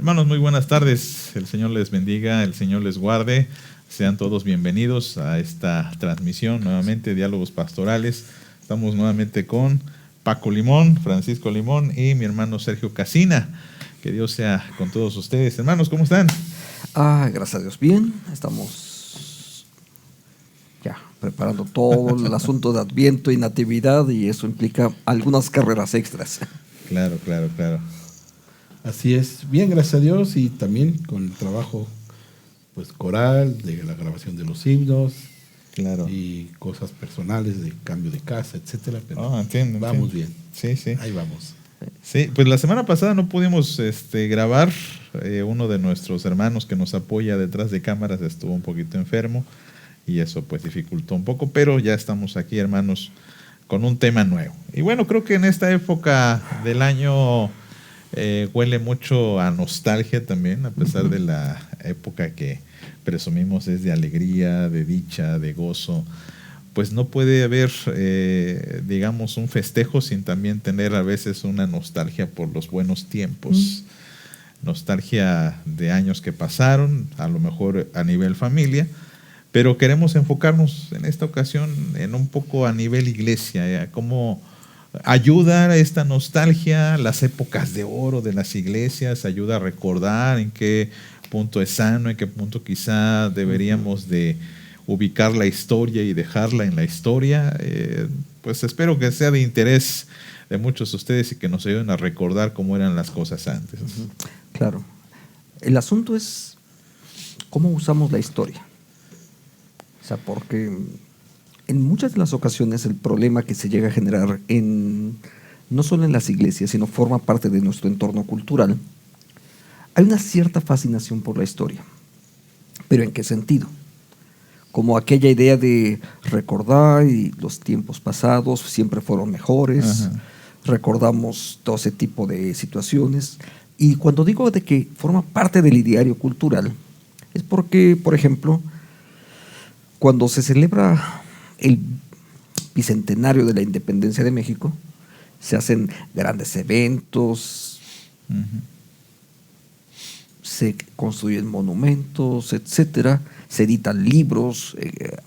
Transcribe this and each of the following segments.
Hermanos, muy buenas tardes. El Señor les bendiga, el Señor les guarde. Sean todos bienvenidos a esta transmisión, nuevamente, Diálogos Pastorales. Estamos nuevamente con Paco Limón, Francisco Limón y mi hermano Sergio Casina. Que Dios sea con todos ustedes. Hermanos, ¿cómo están? Gracias a Dios, bien. Estamos ya preparando todo el asunto de Adviento y Natividad, y eso implica algunas carreras extras. Claro. Así es, bien, gracias a Dios, y también con el trabajo pues coral, de la grabación de los himnos, Claro. y cosas personales de cambio de casa, etcétera, pero entiendo. Vamos bien. Sí. Ahí vamos. Sí, pues la semana pasada no pudimos grabar. Uno de nuestros hermanos que nos apoya detrás de cámaras estuvo un poquito enfermo y eso pues dificultó un poco, pero ya estamos aquí, hermanos, con un tema nuevo. Y bueno, creo que en esta época del año huele mucho a nostalgia también, a pesar de la época que presumimos es de alegría, de dicha, de gozo. Pues no puede haber, digamos, un festejo sin también tener a veces una nostalgia por los buenos tiempos. Nostalgia de años que pasaron, a lo mejor a nivel familia, pero queremos enfocarnos en esta ocasión en un poco a nivel iglesia, cómo ayuda a esta nostalgia, las épocas de oro de las iglesias, ayuda a recordar en qué punto es sano, en qué punto quizá deberíamos de ubicar la historia y dejarla en la historia. Pues espero que sea de interés de muchos de ustedes y que nos ayuden a recordar cómo eran las cosas antes. Claro. El asunto es cómo usamos la historia. O sea, porque en muchas de las ocasiones el problema que se llega a generar no solo en las iglesias, sino forma parte de nuestro entorno cultural, hay una cierta fascinación por la historia. ¿Pero en qué sentido? Como aquella idea de recordar y los tiempos pasados siempre fueron mejores. Ajá. Recordamos todo ese tipo de situaciones. Y cuando digo de que forma parte del ideario cultural, es porque, por ejemplo, cuando se celebra el bicentenario de la independencia de México, se hacen grandes eventos, se construyen monumentos, etcétera, se editan libros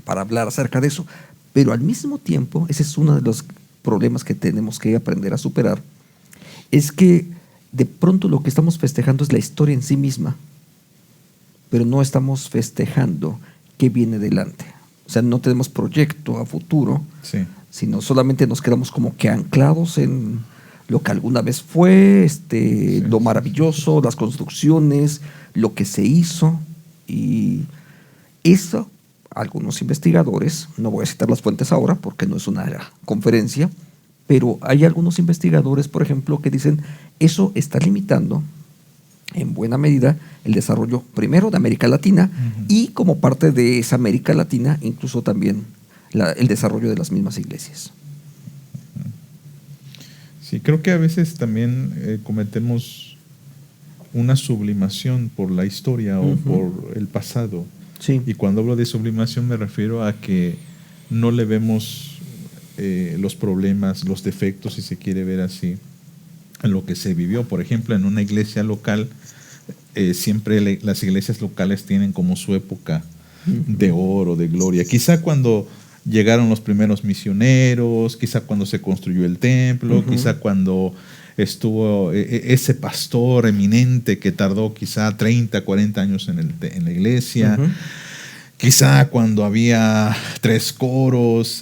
para hablar acerca de eso, pero al mismo tiempo, ese es uno de los problemas que tenemos que aprender a superar, es que de pronto lo que estamos festejando es la historia en sí misma, pero no estamos festejando qué viene delante. O sea, no tenemos proyecto a futuro, sí, sino solamente nos quedamos como que anclados en lo que alguna vez fue, sí, lo maravilloso, las construcciones, lo que se hizo. Y eso, algunos investigadores, no voy a citar las fuentes ahora porque no es una conferencia, pero hay algunos investigadores, por ejemplo, que dicen eso está limitando en buena medida el desarrollo primero de América Latina, y como parte de esa América Latina incluso también el desarrollo de las mismas iglesias. Sí, creo que a veces también cometemos una sublimación por la historia o por el pasado. Sí. Y cuando hablo de sublimación me refiero a que no le vemos los problemas, los defectos, si se quiere ver así, en lo que se vivió. Por ejemplo, en una iglesia local, siempre las iglesias locales tienen como su época de oro, de gloria. Quizá cuando llegaron los primeros misioneros, quizá cuando se construyó el templo, quizá cuando estuvo ese pastor eminente que tardó quizá 30, 40 años en la iglesia. Quizá cuando había 3 coros,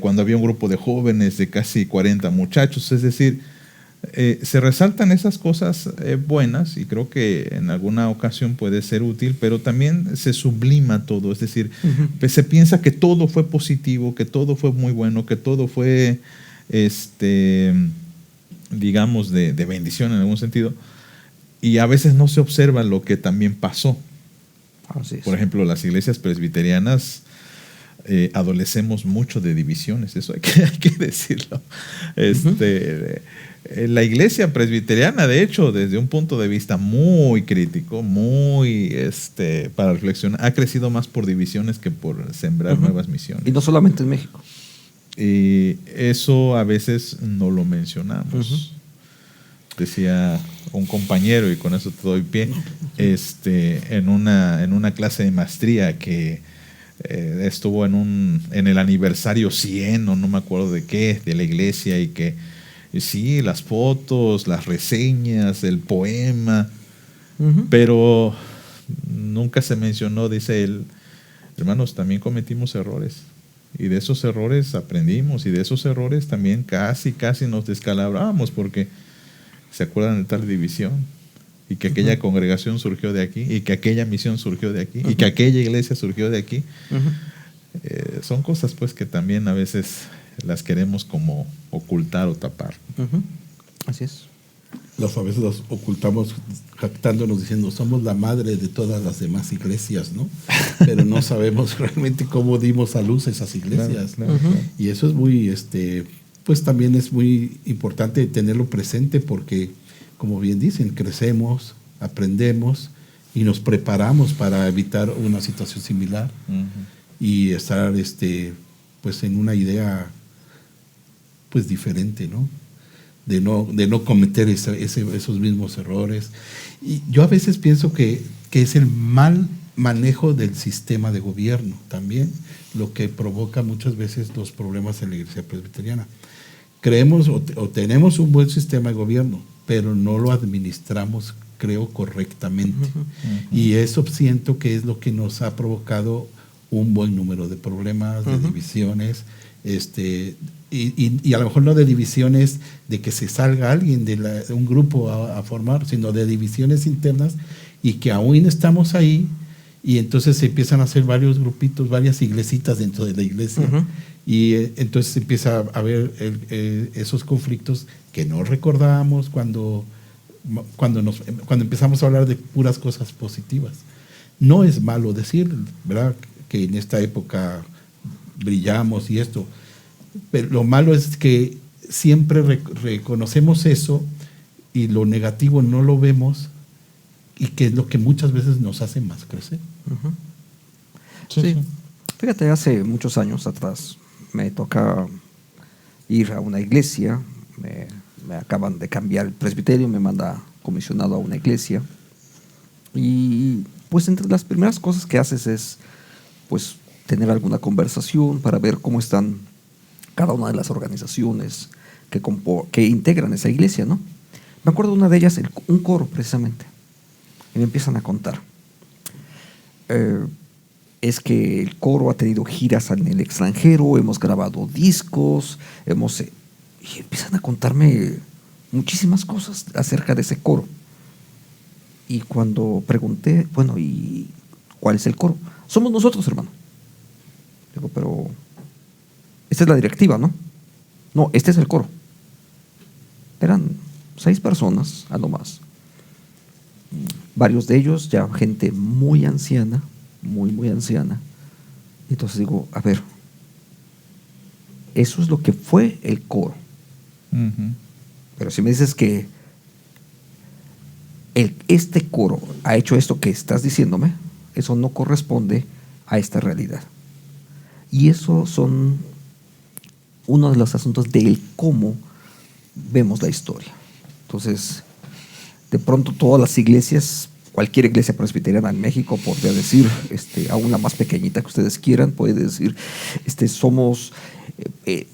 cuando había un grupo de jóvenes de casi 40 muchachos. Es decir, se resaltan esas cosas buenas, y creo que en alguna ocasión puede ser útil, pero también se sublima todo. Es decir, pues se piensa que todo fue positivo, que todo fue muy bueno, que todo fue, digamos, de bendición en algún sentido, y a veces no se observa lo que también pasó. Por ejemplo, las iglesias presbiterianas adolecemos mucho de divisiones, eso hay que decirlo. La iglesia presbiteriana, de hecho, desde un punto de vista muy crítico, muy para reflexionar, ha crecido más por divisiones que por sembrar nuevas misiones. Y no solamente en México. Y eso a veces no lo mencionamos. decía un compañero, y con eso te doy pie, en una clase de maestría que estuvo en el aniversario 100 o no me acuerdo de qué, de la iglesia, y que sí, las fotos, las reseñas, el poema, pero nunca se mencionó, dice él, hermanos, también cometimos errores. Y de esos errores aprendimos, y de esos errores también casi nos descalabrábamos, porque se acuerdan de tal división, y que aquella congregación surgió de aquí, y que aquella misión surgió de aquí, y que aquella iglesia surgió de aquí. Son cosas pues que también a veces las queremos como ocultar o tapar. Así es. A veces los ocultamos jactándonos diciendo somos la madre de todas las demás iglesias, ¿no? Pero no sabemos realmente cómo dimos a luz esas iglesias. Claro. Y eso es muy, pues también es muy importante tenerlo presente porque, como bien dicen, crecemos, aprendemos y nos preparamos para evitar una situación similar y estar, pues en una idea, pues diferente, ¿no? De no cometer esos mismos errores. Y yo a veces pienso que es el mal manejo del sistema de gobierno también lo que provoca muchas veces los problemas en la iglesia presbiteriana. Creemos o tenemos un buen sistema de gobierno, pero no lo administramos, creo, correctamente. Y eso siento que es lo que nos ha provocado un buen número de problemas, de divisiones, y a lo mejor no de divisiones de que se salga alguien de un grupo a formar, sino de divisiones internas y que aún estamos ahí y entonces se empiezan a hacer varios grupitos, varias iglesitas dentro de la iglesia y entonces empieza a haber esos conflictos que no recordábamos cuando empezamos a hablar de puras cosas positivas. No es malo decir, ¿verdad?, que en esta época brillamos y esto, pero lo malo es que siempre reconocemos eso y lo negativo no lo vemos y que es lo que muchas veces nos hace más crecer. Sí. Fíjate, hace muchos años atrás me toca ir a una iglesia, me acaban de cambiar el presbiterio, me manda comisionado a una iglesia y pues entre las primeras cosas que haces es pues tener alguna conversación para ver cómo están cada una de las organizaciones que integran esa iglesia, ¿no? Me acuerdo de una de ellas, un coro precisamente, y me empiezan a contar. Es que el coro ha tenido giras en el extranjero, hemos grabado discos, y empiezan a contarme muchísimas cosas acerca de ese coro. Y cuando pregunté, bueno, ¿y cuál es el coro? Somos nosotros, hermano. Digo, pero esta es la directiva, ¿no? No, este es el coro. Eran 6 personas, a lo más. Varios de ellos ya gente muy anciana, muy anciana. Entonces digo, a ver, eso es lo que fue el coro. Pero si me dices que este coro ha hecho esto que estás diciéndome, eso no corresponde a esta realidad. Y eso son uno de los asuntos del cómo vemos la historia. Entonces, de pronto todas las iglesias, cualquier iglesia presbiteriana en México podría decir, aún la más pequeñita que ustedes quieran, puede decir, somos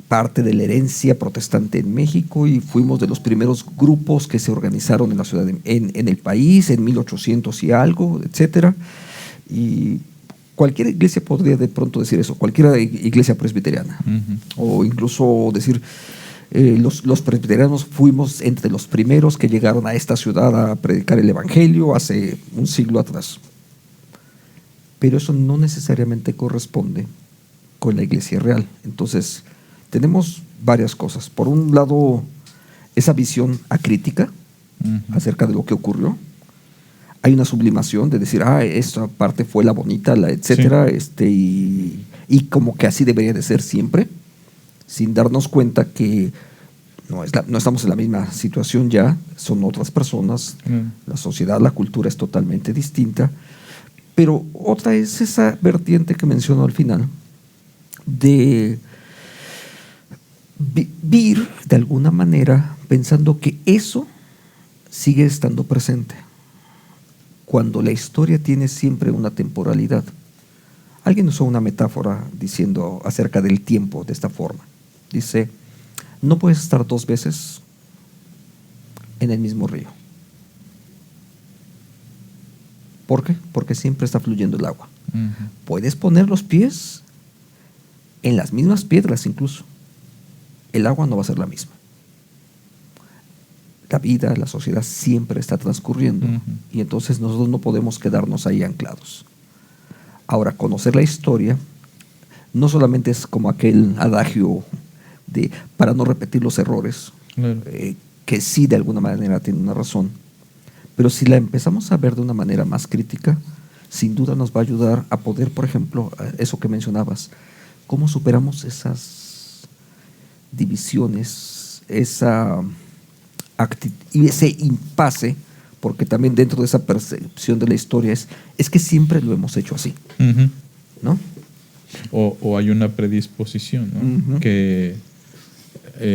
parte de la herencia protestante en México y fuimos de los primeros grupos que se organizaron en la ciudad, en el país, en 1800 y algo, etcétera. Y cualquier iglesia podría de pronto decir eso, cualquier iglesia presbiteriana. O incluso decir, los presbiterianos fuimos entre los primeros que llegaron a esta ciudad a predicar el evangelio hace un siglo atrás. Pero eso no necesariamente corresponde con la iglesia real. Entonces, tenemos varias cosas. Por un lado, esa visión acrítica acerca de lo que ocurrió. Hay una sublimación de decir, esta parte fue la bonita, la etcétera, sí. Y como que así debería de ser siempre, sin darnos cuenta que no estamos en la misma situación ya, son otras personas, la sociedad, la cultura es totalmente distinta. Pero otra es esa vertiente que menciono al final, de vivir de alguna manera pensando que eso sigue estando presente. Cuando la historia tiene siempre una temporalidad. Alguien usó una metáfora diciendo acerca del tiempo de esta forma. Dice, no puedes estar 2 veces en el mismo río. ¿Por qué? Porque siempre está fluyendo el agua. Ujú. Puedes poner los pies en las mismas piedras incluso. El agua no va a ser la misma. La vida, la sociedad siempre está transcurriendo. Ujú. Y entonces nosotros no podemos quedarnos ahí anclados. Ahora, conocer la historia no solamente es como aquel adagio de para no repetir los errores, Claro. que sí de alguna manera tiene una razón, pero si la empezamos a ver de una manera más crítica, sin duda nos va a ayudar a poder, por ejemplo, eso que mencionabas, cómo superamos esas divisiones, y ese impasse, porque también dentro de esa percepción de la historia es que siempre lo hemos hecho así, Ujú. ¿no? O hay una predisposición, ¿no? Ujú. Que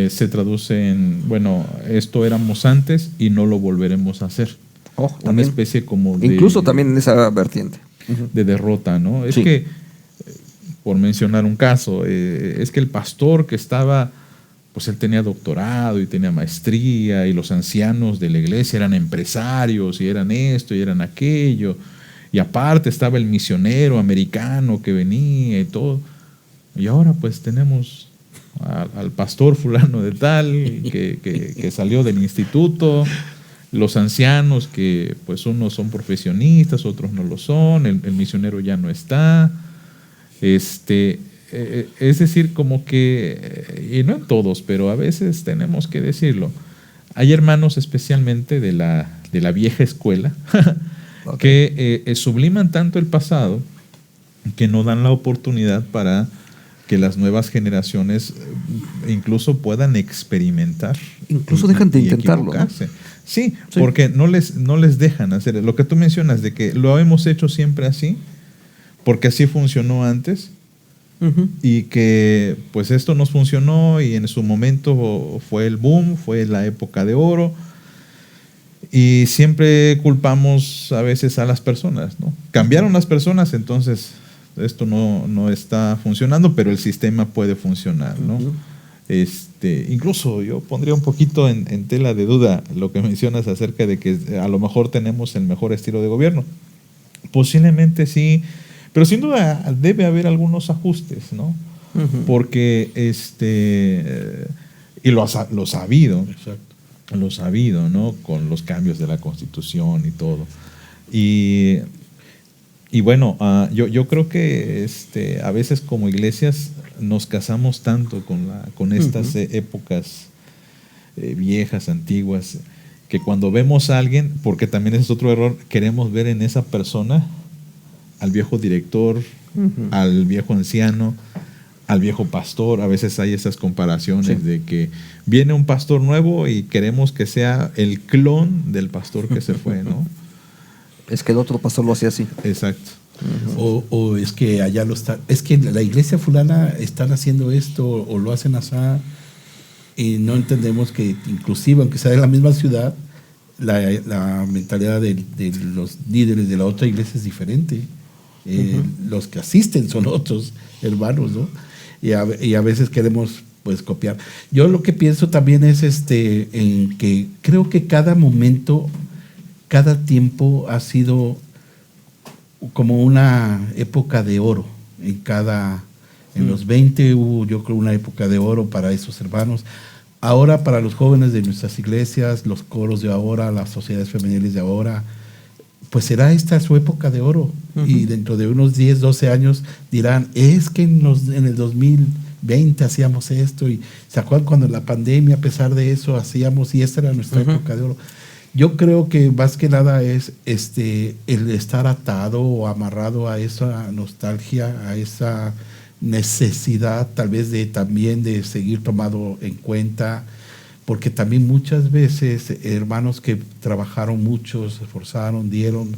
se traduce en, bueno, esto éramos antes y no lo volveremos a hacer. Una También. especie como de... Incluso también en esa vertiente. de derrota, ¿no? Es Sí. que, por mencionar un caso, es que el pastor que estaba, pues él tenía doctorado y tenía maestría, y los ancianos de la iglesia eran empresarios y eran esto y eran aquello, y aparte estaba el misionero americano que venía y todo, y ahora pues tenemos al pastor fulano de tal que salió del instituto, los ancianos que pues unos son profesionistas, otros no lo son, el misionero ya no está, es decir, como que, y no en todos, pero a veces tenemos que decirlo, hay hermanos especialmente de la vieja escuela que subliman tanto el pasado que no dan la oportunidad para que las nuevas generaciones incluso puedan experimentar. Incluso dejan de intentarlo, ¿no? equivocarse. Sí, Sí. porque no les dejan hacer lo que tú mencionas, de que lo hemos hecho siempre así, porque así funcionó antes, Ujú. y que pues esto nos funcionó y en su momento fue el boom, fue la época de oro, y siempre culpamos a veces a las personas, ¿no? Cambiaron las personas, entonces esto no está funcionando, pero el sistema puede funcionar, ¿no? Ujú. Incluso yo pondría un poquito en tela de duda lo que mencionas acerca de que a lo mejor tenemos el mejor estilo de gobierno. Posiblemente sí, pero sin duda debe haber algunos ajustes, ¿no? Ujú. Porque y lo ha habido, Exacto. lo sabido, ¿no? Con los cambios de la Constitución y todo. Y bueno, yo creo que a veces como iglesias nos casamos tanto con estas épocas viejas, antiguas, que cuando vemos a alguien, porque también ese es otro error, queremos ver en esa persona al viejo director, Ujú. al viejo anciano, al viejo pastor. A veces hay esas comparaciones Sí. de que viene un pastor nuevo y queremos que sea el clon del pastor que se fue, ¿no? Es que el otro pastor lo hacía así. Exacto. O es que allá lo está, es que la iglesia fulana están haciendo esto o lo hacen así, y no entendemos que inclusive aunque sea de la misma ciudad, la mentalidad de los líderes de la otra iglesia es diferente. Los que asisten son otros hermanos, ¿no? Y a veces queremos pues copiar. Yo lo que pienso también es en que creo que cada momento, cada tiempo ha sido como una época de oro. En los 20 hubo, yo creo, una época de oro para esos hermanos. Ahora para los jóvenes de nuestras iglesias, los coros de ahora, las sociedades femeniles de ahora, pues será esta su época de oro. Y dentro de unos 10, 12 años dirán, es que en el 2020 hacíamos esto, y ¿se acuerdan cuando la pandemia, a pesar de eso, hacíamos, y esta era nuestra época de oro? Yo creo que más que nada es el estar atado o amarrado a esa nostalgia, a esa necesidad tal vez también de seguir tomado en cuenta, porque también muchas veces hermanos que trabajaron mucho, se esforzaron, dieron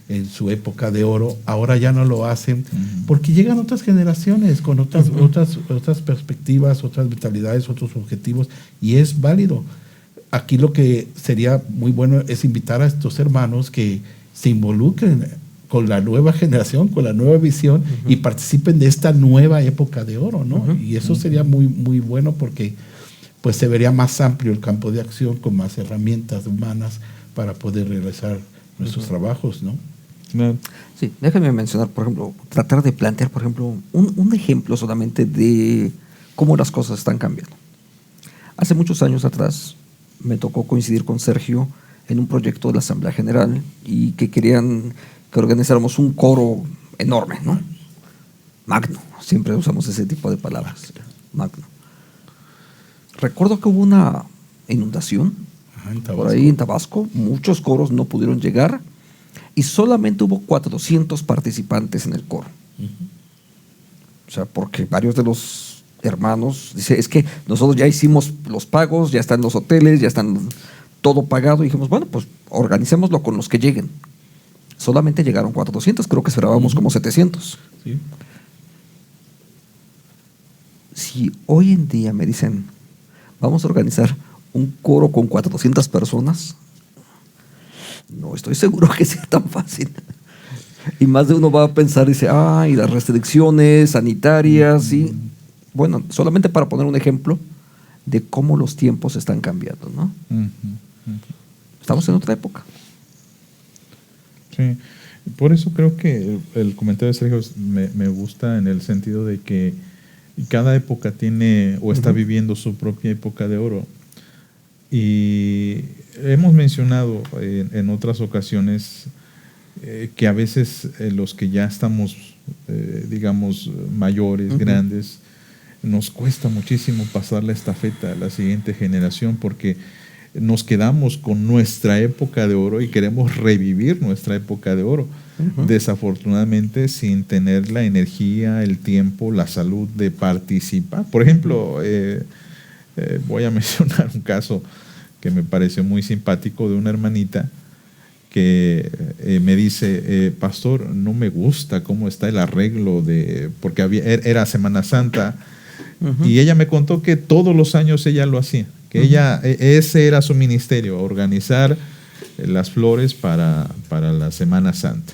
en su época de oro, ahora ya no lo hacen, porque llegan otras generaciones con otras perspectivas, otras mentalidades, otros objetivos, y es válido. aquí lo que sería muy bueno es invitar a estos hermanos que se involucren con la nueva generación, con la nueva visión, y participen de esta nueva época de oro, ¿no? Y eso sería muy, muy bueno, porque pues se vería más amplio el campo de acción, con más herramientas humanas para poder realizar nuestros trabajos, ¿no? Claro. Sí, déjame mencionar, por ejemplo, tratar de plantear, por ejemplo, un ejemplo solamente de cómo las cosas están cambiando. Hace muchos años atrás me tocó coincidir con Sergio en un proyecto de la Asamblea General, y que querían que organizáramos un coro enorme, ¿no? Magno, siempre usamos ese tipo de palabras, magno. Recuerdo que hubo una inundación por ahí en Tabasco, muchos coros no pudieron llegar, y solamente hubo 400 participantes en el coro. O sea, porque varios de los hermanos dicen, es que nosotros ya hicimos los pagos, ya están los hoteles, ya están todo pagado, y dijimos, bueno, pues organicémoslo con los que lleguen. Solamente llegaron 400, creo que esperábamos como 700. Sí. Si hoy en día me dicen, vamos a organizar un coro con 400 personas, no estoy seguro que sea tan fácil. Y más de uno va a pensar, dice, y las restricciones sanitarias, y bueno, solamente para poner un ejemplo de cómo los tiempos están cambiando, ¿no? Estamos en otra época. Sí, por eso creo que el comentario de Sergio me gusta, en el sentido de que cada época tiene o está viviendo su propia época de oro. Y hemos mencionado en otras ocasiones que a veces los que ya estamos, digamos, mayores, grandes, nos cuesta muchísimo pasar la estafeta a la siguiente generación, porque nos quedamos con nuestra época de oro y queremos revivir nuestra época de oro. Desafortunadamente, sin tener la energía, el tiempo, la salud de participar. Por ejemplo, voy a mencionar un caso que me pareció muy simpático, de una hermanita que me dice, pastor, no me gusta cómo está el arreglo porque era Semana Santa, y ella me contó que todos los años ella lo hacía, que ese era su ministerio, organizar las flores para la Semana Santa,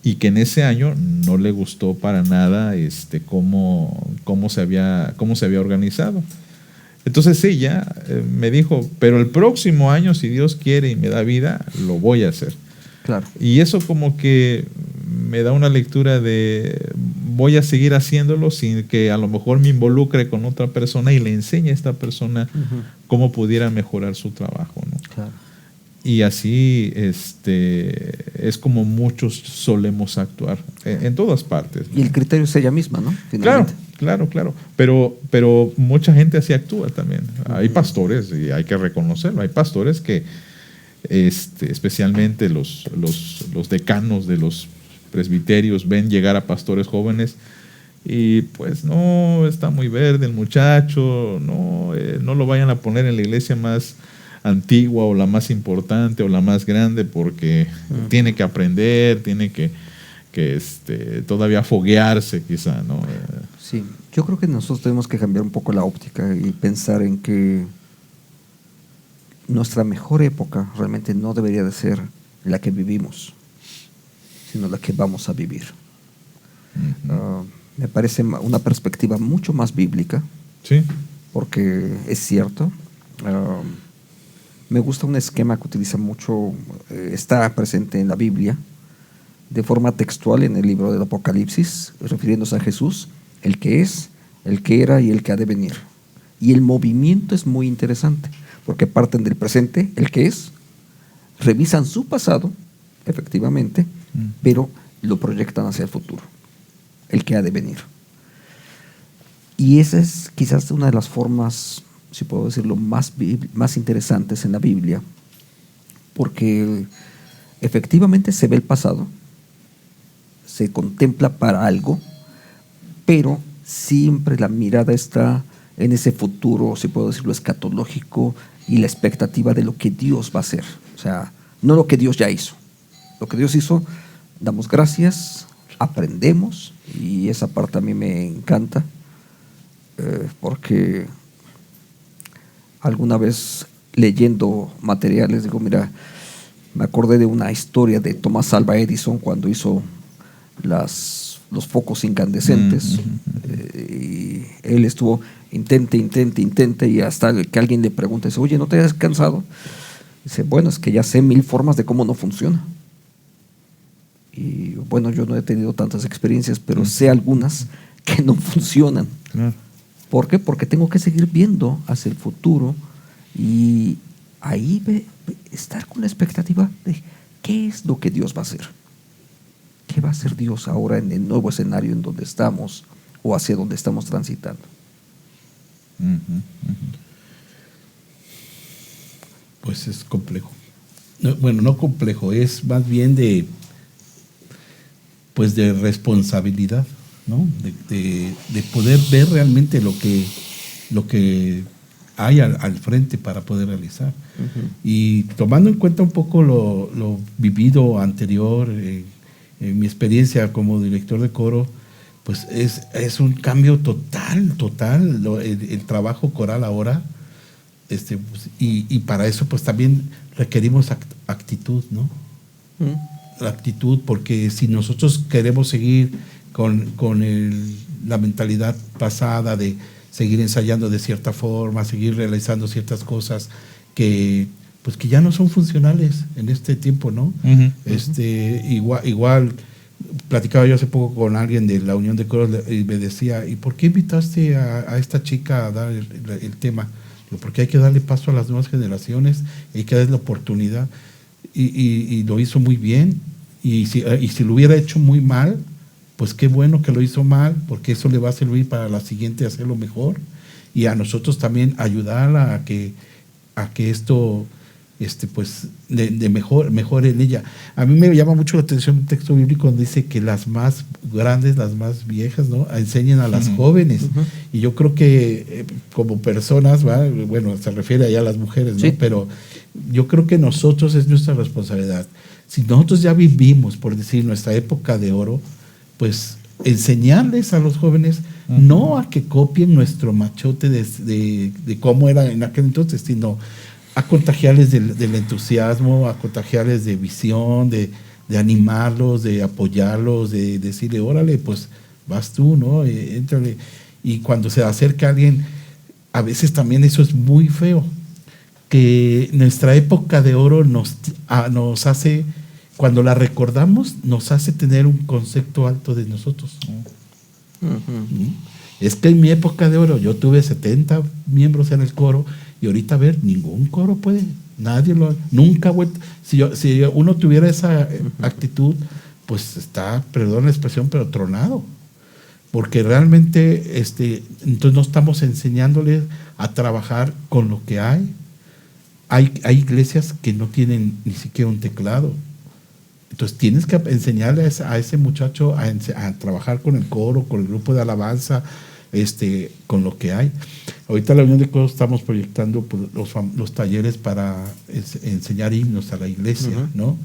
y que en ese año no le gustó para nada cómo se había organizado. Entonces ella me dijo, pero el próximo año, si Dios quiere y me da vida, lo voy a hacer. Claro. Y eso como que me da una lectura de voy a seguir haciéndolo, sin que a lo mejor me involucre con otra persona y le enseñe a esta persona cómo pudiera mejorar su trabajo, ¿no? Claro. Y así es como muchos solemos actuar en todas partes, ¿no? Y el criterio es ella misma, ¿no? Finalmente. Claro. Pero mucha gente así actúa también. Hay pastores, y hay que reconocerlo, hay pastores que, especialmente los decanos de los presbiterios, ven llegar a pastores jóvenes y pues no, está muy verde el muchacho, no lo vayan a poner en la iglesia más antigua o la más importante o la más grande, porque tiene que aprender, tiene que todavía foguearse quizá, ¿no? Sí, yo creo que nosotros tenemos que cambiar un poco la óptica y pensar en que nuestra mejor época realmente no debería de ser la que vivimos, sino la que vamos a vivir. Me parece una perspectiva mucho más bíblica. Sí. Porque es cierto. Me gusta un esquema que utiliza mucho, está presente en la Biblia, de forma textual en el libro del Apocalipsis, refiriéndose a Jesús, el que es, el que era y el que ha de venir. Y el movimiento es muy interesante, porque parten del presente, el que es, revisan su pasado, efectivamente, pero lo proyectan hacia el futuro, el que ha de venir. Y esa es quizás una de las formas, si puedo decirlo, más interesantes en la Biblia, porque efectivamente se ve el pasado, se contempla para algo, pero siempre la mirada está en ese futuro, si puedo decirlo, escatológico, y la expectativa de lo que Dios va a hacer. O sea, no lo que Dios ya hizo. Lo que Dios hizo, damos gracias, aprendemos, y esa parte a mí me encanta, porque alguna vez leyendo materiales, digo, mira, me acordé de una historia de Thomas Alva Edison cuando hizo los focos incandescentes. Y él estuvo intente y hasta que alguien le pregunta, dice, oye, ¿no te has cansado? Dice, bueno, es que ya sé 1000 formas de cómo no funciona. Y bueno, yo no he tenido tantas experiencias, pero sé algunas que no funcionan. Claro. ¿Por qué? Porque tengo que seguir viendo hacia el futuro y ahí estar con la expectativa de qué es lo que Dios va a hacer. ¿Qué va a hacer Dios ahora en el nuevo escenario en donde estamos o hacia donde estamos transitando? Pues es complejo. No, bueno, no complejo, es más bien de responsabilidad, ¿no? De poder ver realmente lo que hay al frente para poder realizar. Y tomando en cuenta un poco lo vivido anterior, en mi experiencia como director de coro, pues es un cambio total, el trabajo coral ahora, pues, y para eso pues también requerimos actitud, ¿no? La actitud, porque si nosotros queremos seguir con la mentalidad pasada de seguir ensayando de cierta forma, seguir realizando ciertas cosas que ya no son funcionales en este tiempo, ¿no? Igual platicaba yo hace poco con alguien de la Unión de Coros y me decía, ¿y por qué invitaste a esta chica a dar el tema? Digo, porque hay que darle paso a las nuevas generaciones, hay que darle la oportunidad. Y lo hizo muy bien. Y si lo hubiera hecho muy mal, pues qué bueno que lo hizo mal, porque eso le va a servir para la siguiente hacerlo mejor. Y a nosotros también ayudarla a que esto pues de mejore en ella. A mí me llama mucho la atención un texto bíblico donde dice que las más grandes, las más viejas, ¿no?, enseñen a las jóvenes. Y yo creo que como personas, ¿va?, bueno, se refiere allá a las mujeres, ¿no? Sí. Pero yo creo que nosotros es nuestra responsabilidad. Si nosotros ya vivimos, por decir, nuestra época de oro, pues enseñarles a los jóvenes no a que copien nuestro machote de cómo era en aquel entonces, sino a contagiarles del entusiasmo, a contagiarles de visión, de animarlos, de apoyarlos, de decirle, órale, pues vas tú, ¿no? Éntrale. Y cuando se acerca alguien, a veces también eso es muy feo, que nuestra época de oro nos hace, cuando la recordamos, nos hace tener un concepto alto de nosotros. Es que en mi época de oro yo tuve 70 miembros en el coro y ahorita, a ver, ningún coro puede, nunca ha vuelto. Si uno tuviera esa actitud, pues está, perdón la expresión, pero tronado. Porque realmente entonces no estamos enseñándoles a trabajar con lo que hay. Hay iglesias que no tienen ni siquiera un teclado. Entonces tienes que enseñarle a ese muchacho a trabajar con el coro, con el grupo de alabanza, con lo que hay. Ahorita en la Unión de Coros estamos proyectando los talleres para enseñar himnos a la iglesia, ¿no?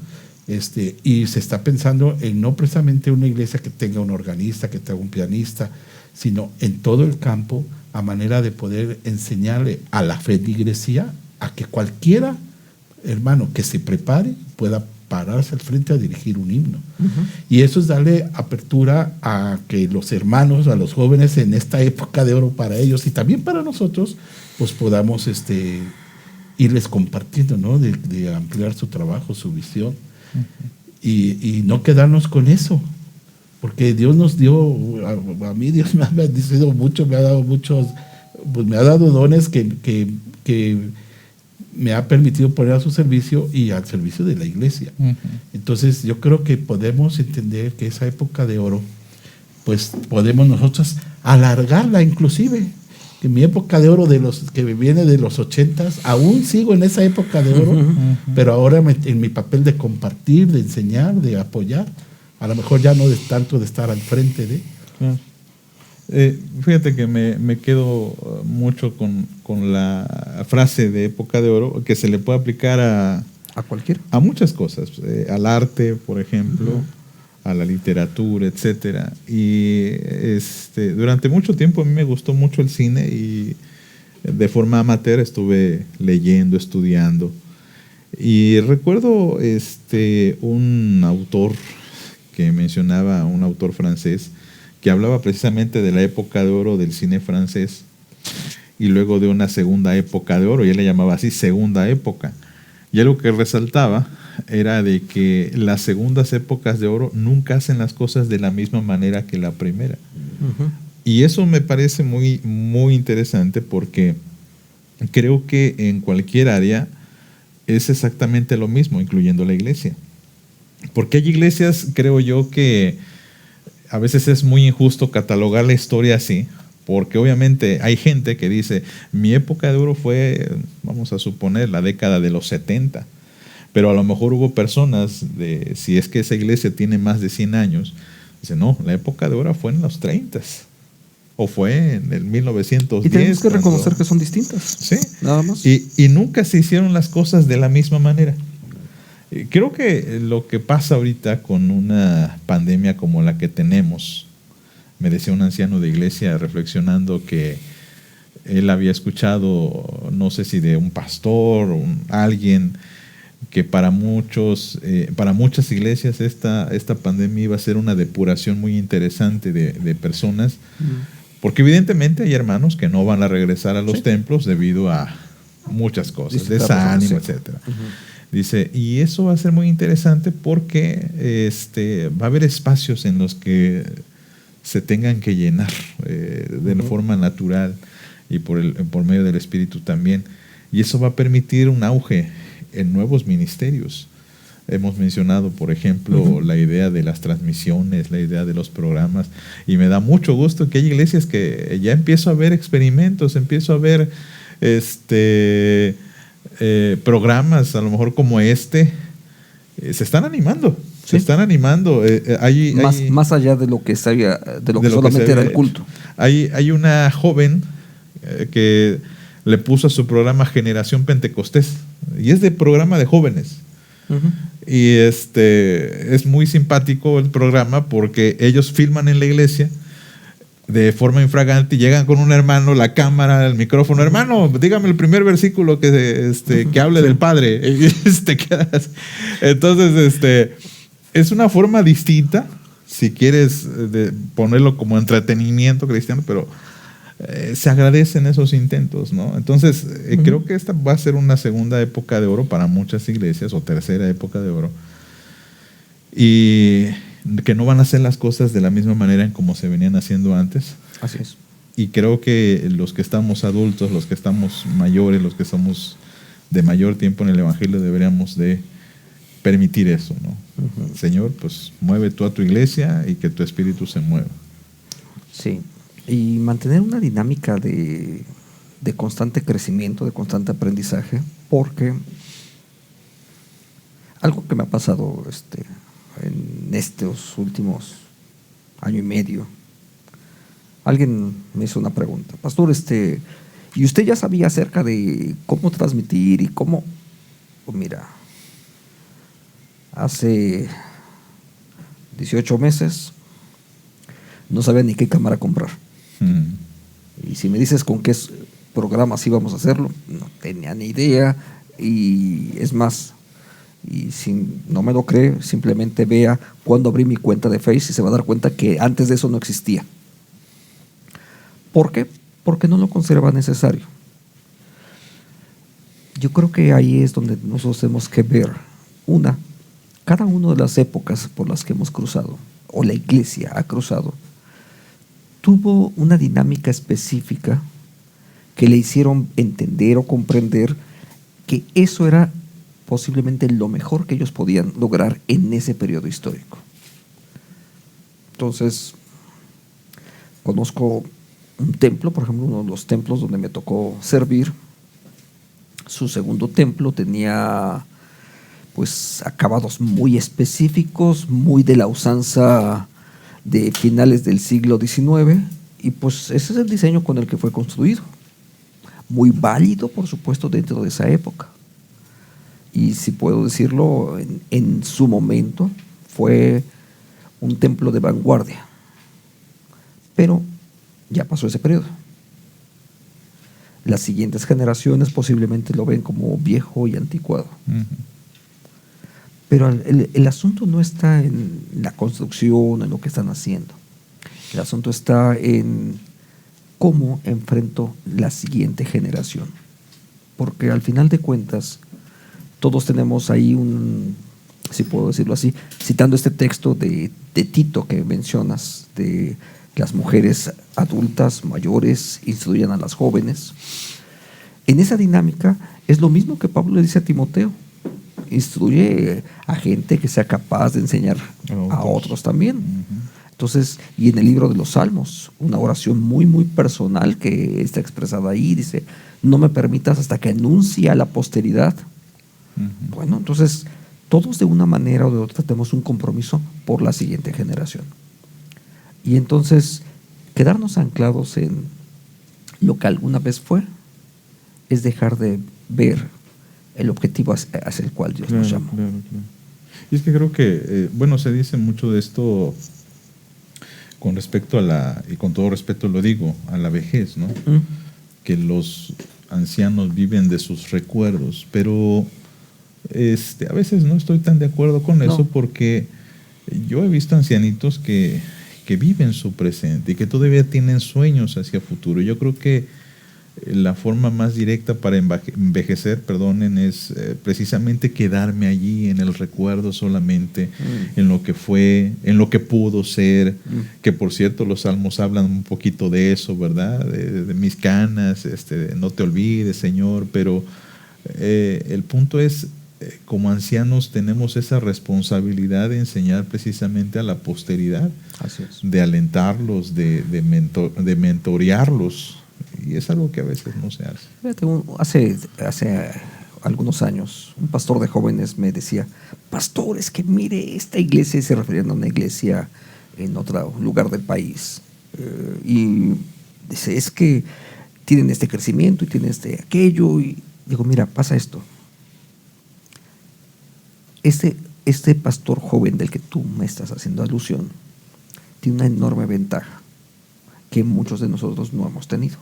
Y se está pensando en no precisamente una iglesia que tenga un organista, que tenga un pianista, sino en todo el campo, a manera de poder enseñarle a la feligresía a que cualquiera hermano que se prepare pueda pararse al frente a dirigir un himno. Y eso es darle apertura a que los hermanos, a los jóvenes en esta época de oro para ellos y también para nosotros, pues podamos irles compartiendo, ¿no? De ampliar su trabajo, su visión. Y no quedarnos con eso, porque Dios nos dio, a mí Dios me ha bendecido mucho, me ha dado muchos, pues me ha dado dones que me ha permitido poner a su servicio y al servicio de la iglesia. Entonces yo creo que podemos entender que esa época de oro, pues podemos nosotros alargarla inclusive. Que mi época de oro que viene de los 80s, aún sigo en esa época de oro, pero ahora en mi papel de compartir, de enseñar, de apoyar, a lo mejor ya no tanto de estar al frente de... Fíjate que me quedo mucho con la frase de época de oro, que se le puede aplicar a cualquiera, a muchas cosas, al arte, por ejemplo, a la literatura, etcétera. Y durante mucho tiempo a mí me gustó mucho el cine y de forma amateur estuve leyendo, estudiando. Y recuerdo un autor que mencionaba, un autor francés, que hablaba precisamente de la época de oro del cine francés y luego de una segunda época de oro, y él le llamaba así segunda época. Y algo que resaltaba era de que las segundas épocas de oro nunca hacen las cosas de la misma manera que la primera. Ujú. Y eso me parece muy, muy interesante porque creo que en cualquier área es exactamente lo mismo, incluyendo la iglesia. Porque hay iglesias, creo yo, que a veces es muy injusto catalogar la historia así, porque obviamente hay gente que dice, mi época de oro fue, vamos a suponer, la década de los 70, pero a lo mejor hubo personas, si es que esa iglesia tiene más de 100 años, dice, no, la época de oro fue en los 30 o fue en el 1910. Y tenemos que reconocer que son distintas. Sí. Nada más. Y nunca se hicieron las cosas de la misma manera. Creo que lo que pasa ahorita con una pandemia como la que tenemos, me decía un anciano de iglesia reflexionando que él había escuchado, no sé si de un pastor o alguien, que para muchas iglesias esta pandemia iba a ser una depuración muy interesante de personas, porque evidentemente hay hermanos que no van a regresar a los templos debido a muchas cosas, desánimo, etcétera. Dice, y eso va a ser muy interesante porque va a haber espacios en los que se tengan que llenar de forma natural y por medio del Espíritu también. Y eso va a permitir un auge en nuevos ministerios. Hemos mencionado, por ejemplo, la idea de las transmisiones, la idea de los programas, y me da mucho gusto que hay iglesias que ya empiezo a ver experimentos, empiezo a ver programas, a lo mejor como se están animando. Sí. Se están animando. Más allá de lo que sabía, de lo que solamente era el culto. Hay una joven que le puso a su programa Generación Pentecostés, y es de programa de jóvenes. Y es muy simpático el programa porque ellos filman en la iglesia de forma infragante y llegan con un hermano, la cámara, el micrófono, hermano, dígame el primer versículo que hable del Padre. Entonces, es una forma distinta, si quieres ponerlo como entretenimiento cristiano, pero se agradecen esos intentos, ¿no? Entonces, creo que esta va a ser una segunda época de oro para muchas iglesias, o tercera época de oro, y que no van a hacer las cosas de la misma manera en como se venían haciendo antes. Así es. Y creo que los que estamos adultos, los que estamos mayores, los que somos de mayor tiempo en el Evangelio, deberíamos de permitir eso, ¿no? Señor, pues mueve tú a tu iglesia y que tu espíritu se mueva. Sí. Y mantener una dinámica de constante crecimiento, de constante aprendizaje, porque algo que me ha pasado en estos últimos año y medio, alguien me hizo una pregunta, pastor, ¿y usted ya sabía acerca de cómo transmitir y cómo? Pues mira, hace 18 meses no sabía ni qué cámara comprar. Y si me dices con qué programas íbamos a hacerlo, no tenía ni idea. Y es más, y si no me lo cree, simplemente vea cuando abrí mi cuenta de Facebook y se va a dar cuenta que antes de eso no existía. ¿Por qué? Porque no lo consideraba necesario. Yo creo que ahí es donde nosotros tenemos que ver cada una de las épocas por las que hemos cruzado, o la iglesia ha cruzado, tuvo una dinámica específica que le hicieron entender o comprender que eso era posiblemente lo mejor que ellos podían lograr en ese periodo histórico. Entonces, conozco un templo, por ejemplo, uno de los templos donde me tocó servir. Su segundo templo tenía pues acabados muy específicos, muy de la usanza de finales del siglo XIX, y pues ese es el diseño con el que fue construido. Muy válido, por supuesto, dentro de esa época. Y si puedo decirlo, en su momento fue un templo de vanguardia. Pero ya pasó ese periodo. Las siguientes generaciones posiblemente lo ven como viejo y anticuado. Pero el asunto no está en la construcción, en lo que están haciendo. El asunto está en cómo enfrento la siguiente generación. Porque al final de cuentas, todos tenemos ahí si puedo decirlo así, citando este texto de Tito que mencionas, de las mujeres adultas, mayores, instruyan a las jóvenes. En esa dinámica es lo mismo que Pablo le dice a Timoteo. Instruye a gente que sea capaz de enseñar a otros también. Entonces, y en el libro de los Salmos, una oración muy, muy personal que está expresada ahí, dice, no me permitas hasta que anuncie a la posteridad. Bueno, entonces, todos de una manera o de otra tenemos un compromiso por la siguiente generación. Y entonces, quedarnos anclados en lo que alguna vez fue, es dejar de ver el objetivo hacia el cual Dios nos llamó. Claro. Y es que creo que, se dice mucho de esto con respecto a y con todo respeto lo digo, a la vejez, ¿no? Que los ancianos viven de sus recuerdos, pero a veces no estoy tan de acuerdo con eso, porque yo he visto ancianitos que viven su presente y que todavía tienen sueños hacia futuro. Yo creo que la forma más directa para envejecer, es precisamente quedarme allí en el recuerdo solamente, en lo que fue, en lo que pudo ser, que por cierto los salmos hablan un poquito de eso, ¿verdad? De mis canas, no te olvides, Señor, pero el punto es, como ancianos tenemos esa responsabilidad de enseñar precisamente a la posteridad, Así es. de alentarlos, de mentorearlos. Y es algo que a veces no se hace. Hace algunos años, un pastor de jóvenes me decía, pastor, es que mire, esta iglesia, se refería a una iglesia en otro lugar del país, y dice, es que tienen este crecimiento y tienen aquello, y digo, mira, pasa esto. Este pastor joven del que tú me estás haciendo alusión tiene una enorme ventaja que muchos de nosotros no hemos tenido.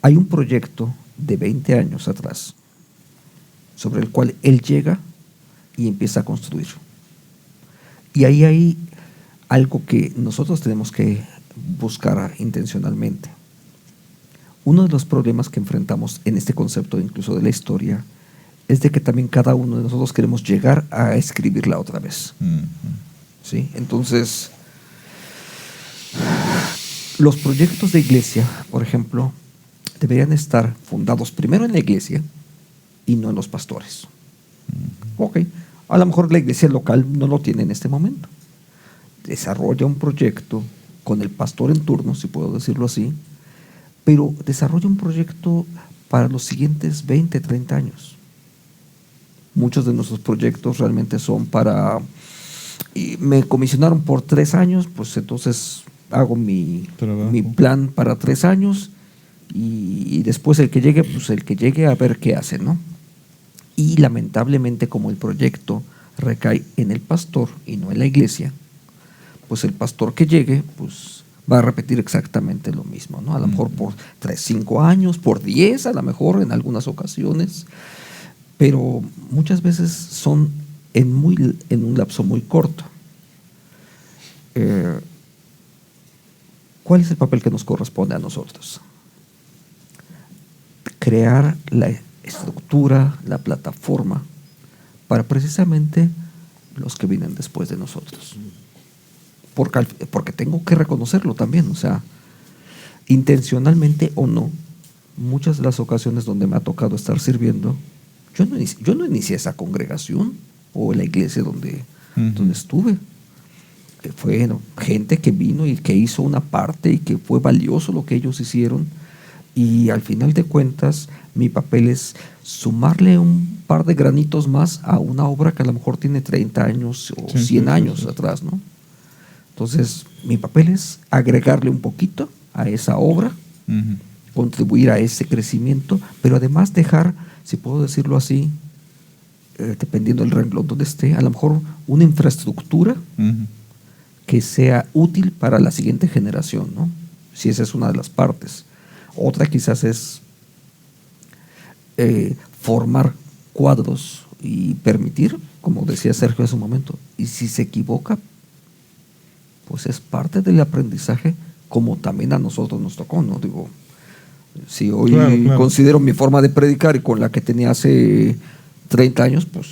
Hay un proyecto de 20 años atrás sobre el cual él llega y empieza a construir. Y ahí hay algo que nosotros tenemos que buscar intencionalmente. Uno de los problemas que enfrentamos en este concepto incluso de la historia es de que también cada uno de nosotros queremos llegar a escribirla otra vez. ¿Sí? Entonces, los proyectos de iglesia, por ejemplo, deberían estar fundados primero en la iglesia y no en los pastores. Ok, a lo mejor la iglesia local no lo tiene en este momento. Desarrolla un proyecto con el pastor en turno, si puedo decirlo así, pero desarrolla un proyecto para los siguientes 20, 30 años. Muchos de nuestros proyectos realmente son y me comisionaron por 3 años, pues entonces hago mi plan para 3 años y después el que llegue a ver qué hace, ¿no? Y lamentablemente, como el proyecto recae en el pastor y no en la iglesia, pues el pastor que llegue, pues va a repetir exactamente lo mismo, ¿no? A lo mejor por 3, 5 años, por 10, a lo mejor en algunas ocasiones, pero muchas veces son en un lapso muy corto. ¿Cuál es el papel que nos corresponde a nosotros? Crear la estructura, la plataforma para precisamente los que vienen después de nosotros. Porque tengo que reconocerlo también, o sea, intencionalmente o no, muchas de las ocasiones donde me ha tocado estar sirviendo, yo no inicié esa congregación o la iglesia donde estuve. Fue gente que vino y que hizo una parte y que fue valioso lo que ellos hicieron, y al final de cuentas mi papel es sumarle un par de granitos más a una obra que a lo mejor tiene 30 años o 100 años atrás, ¿no? Entonces mi papel es agregarle un poquito a esa obra, contribuir a ese crecimiento, pero además dejar, si puedo decirlo así, dependiendo del renglón donde esté, a lo mejor una infraestructura que sea útil para la siguiente generación, ¿no? Si esa es una de las partes. Otra quizás es formar cuadros y permitir, como decía Sergio hace un momento, y si se equivoca, pues es parte del aprendizaje, como también a nosotros nos tocó, ¿no? Digo, si hoy Claro. considero mi forma de predicar y con la que tenía hace 30 años, pues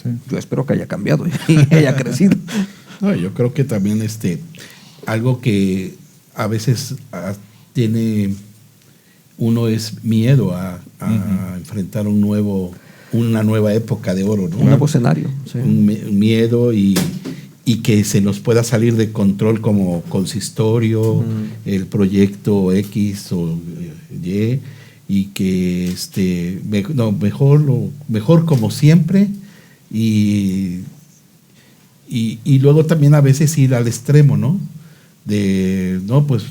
Sí. yo espero que haya cambiado y haya crecido. No, yo creo que también algo que a veces tiene uno es miedo a enfrentar una nueva época de oro, ¿no? Un nuevo escenario. Sí. Un miedo y que se nos pueda salir de control como consistorio, el proyecto X o Y, y que mejor como siempre, y luego también a veces ir al extremo, ¿no? Pues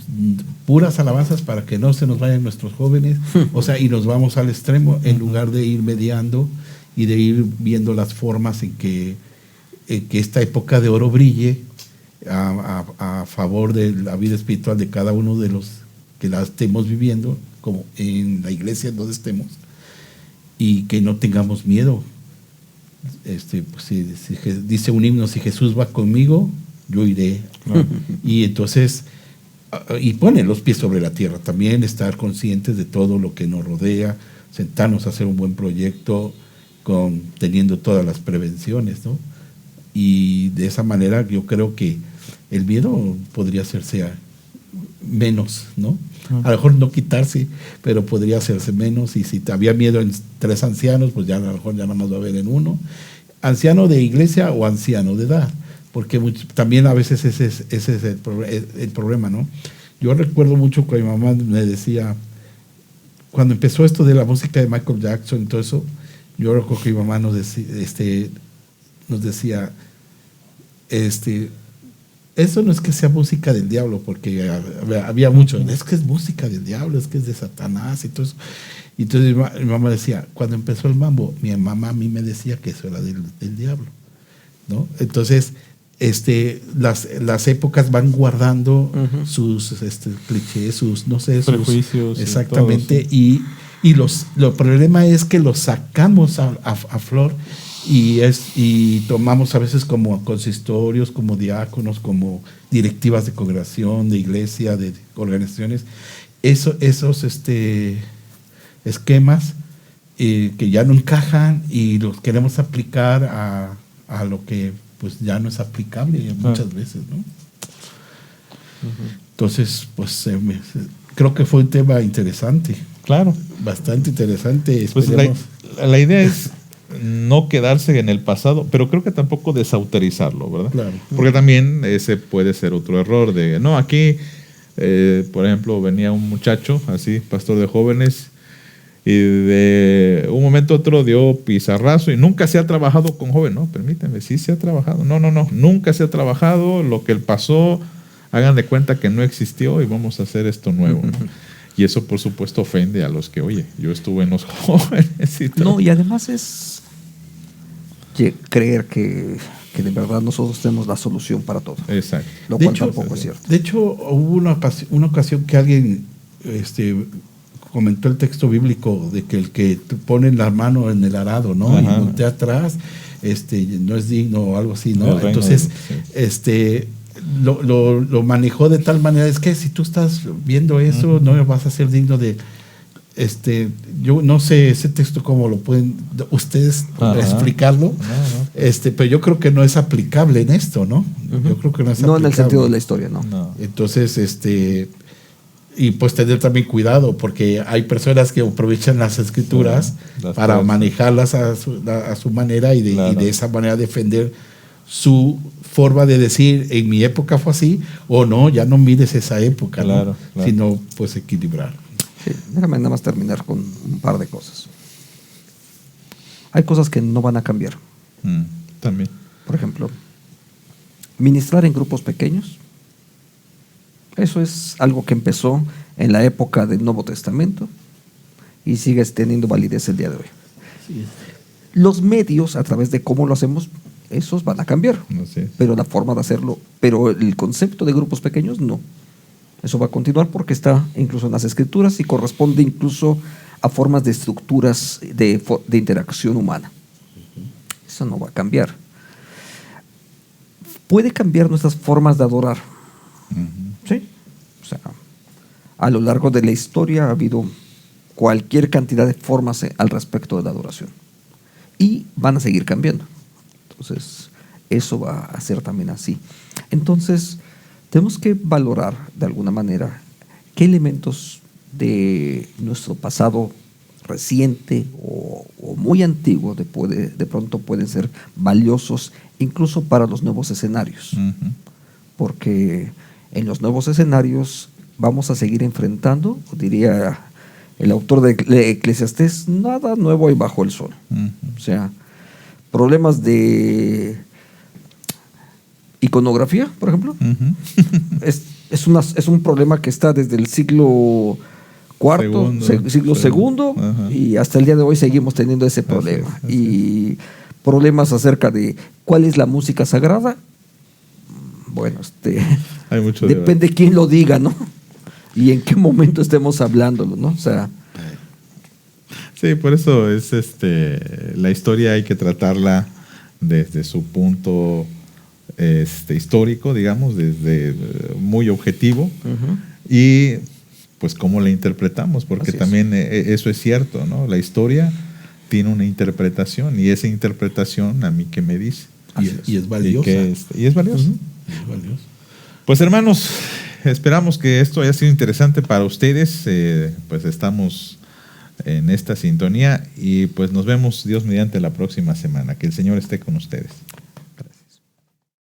puras alabanzas para que no se nos vayan nuestros jóvenes, o sea, y nos vamos al extremo en lugar de ir mediando y de ir viendo las formas en que esta época de oro brille a favor de la vida espiritual de cada uno de los que la estemos viviendo, como en la iglesia donde estemos, y que no tengamos miedo. Pues si dice un himno, si Jesús va conmigo, yo iré. Y entonces, y pone los pies sobre la tierra, también estar conscientes de todo lo que nos rodea, sentarnos a hacer un buen proyecto teniendo todas las prevenciones, ¿no? Y de esa manera yo creo que el miedo podría hacerse menos, ¿no? A lo mejor no quitarse, pero podría hacerse menos. Y si había miedo en 3 ancianos, pues ya a lo mejor ya nada más va a haber en uno. Anciano de iglesia o anciano de edad, porque también a veces ese es el problema, ¿no? Yo recuerdo mucho que mi mamá me decía, cuando empezó esto de la música de Michael Jackson y todo eso, yo recuerdo que mi mamá nos decía, eso no es que sea música del diablo, porque había mucho, es que es música del diablo, es que es de Satanás y todo eso. Y entonces mi mamá decía, cuando empezó el mambo, mi mamá a mí me decía que eso era del diablo, ¿no? Entonces, las épocas van guardando sus clichés, sus, no sé, prejuicios. Exactamente, y lo problema es que los sacamos a flor. Y tomamos a veces como consistorios, como diáconos, como directivas de congregación, de iglesia, de organizaciones, esos esquemas que ya no encajan y los queremos aplicar a lo que pues ya no es aplicable muchas veces, ¿no? Entonces, pues creo que fue un tema interesante. Claro. Bastante interesante. Pues la idea es no quedarse en el pasado, pero creo que tampoco desautorizarlo, ¿verdad? Claro. Porque también ese puede ser otro error de, no, aquí, por ejemplo, venía un muchacho, así, pastor de jóvenes, y de un momento a otro dio pizarrazo y nunca se ha trabajado con jóvenes. No, permítanme, sí se ha trabajado. No, nunca se ha trabajado. Lo que pasó, hagan de cuenta que no existió y vamos a hacer esto nuevo, ¿no? Y eso, por supuesto, ofende a los que, oye, yo estuve en los jóvenes y todo. No, y además es creer que de verdad nosotros tenemos la solución para todo. Exacto. Lo cual tampoco es cierto. De hecho, hubo una ocasión que alguien comentó el texto bíblico de que el que pone la mano en el arado, ¿no? Ajá. Y voltea atrás, no es digno o algo así, ¿no? El Entonces, sí. Lo manejó de tal manera, es que si tú estás viendo eso, no vas a ser digno de... yo no sé ese texto cómo lo pueden ustedes explicarlo, pero yo creo que no es aplicable en esto, ¿no? Yo creo que no es aplicable. No en el sentido de la historia, no. Entonces, y pues tener también cuidado, porque hay personas que aprovechan las escrituras para manejarlas a su manera y de esa manera defender su forma de decir, en mi época fue así, o no, ya no mires esa época, ¿no? Sino pues equilibrar. Sí, déjame nada más terminar con un par de cosas. Hay cosas que no van a cambiar. También. Por ejemplo, ministrar en grupos pequeños. Eso es algo que empezó en la época del Nuevo Testamento y sigue teniendo validez el día de hoy. Sí. Los medios, a través de cómo lo hacemos, esos van a cambiar. No sé. Pero la forma de hacerlo, pero el concepto de grupos pequeños no. Eso va a continuar porque está incluso en las escrituras y corresponde incluso a formas de estructuras de interacción humana. Eso no va a cambiar. Puede cambiar nuestras formas de adorar. Sí. O sea, a lo largo de la historia ha habido cualquier cantidad de formas al respecto de la adoración. Y van a seguir cambiando. Entonces, eso va a ser también así. Entonces, tenemos que valorar de alguna manera qué elementos de nuestro pasado reciente o muy antiguo de pronto pueden ser valiosos incluso para los nuevos escenarios. Porque en los nuevos escenarios vamos a seguir enfrentando, diría el autor de Eclesiastés, nada nuevo hay bajo el sol. O sea, problemas de iconografía, por ejemplo, es un problema que está desde el siglo siglo segundo, y hasta el día de hoy seguimos teniendo ese problema. Así es. Y problemas acerca de cuál es la música sagrada. Bueno, hay mucho depende quién lo diga, ¿no? Y en qué momento estemos hablándolo, ¿no? O sea, sí, por eso es la historia hay que tratarla desde su punto histórico, digamos, desde muy objetivo, y pues cómo la interpretamos, porque también eso es cierto, ¿no? La historia tiene una interpretación, y esa interpretación a mí qué me dice. Y es valiosa. Y es valiosa. Pues hermanos, esperamos que esto haya sido interesante para ustedes. Pues estamos en esta sintonía y pues nos vemos, Dios mediante, la próxima semana. Que el Señor esté con ustedes.